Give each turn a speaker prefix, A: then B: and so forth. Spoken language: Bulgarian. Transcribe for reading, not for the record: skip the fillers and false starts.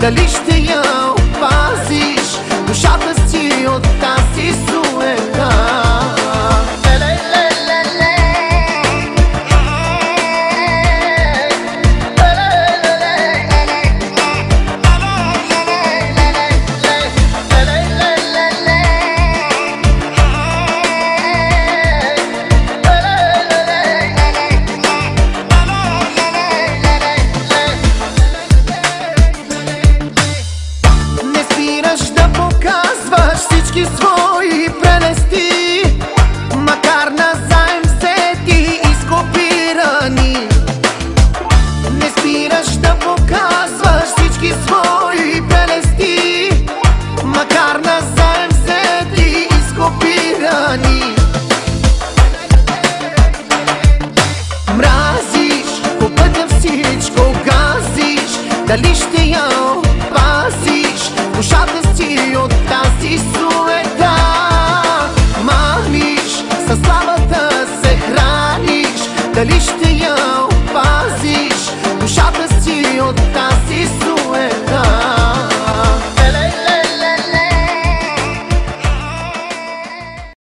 A: дали ще я опазиш душата си от тази суета. Всички свои прелести, макар назаем взети и скопирани. Не спираш да показваш всички свои прелести, макар назаем взети и скопирани. Мразиш, по пътя всичко газиш, дали ще я опазиш душата си от тази суета. Маниш, със славата се храниш, дали ще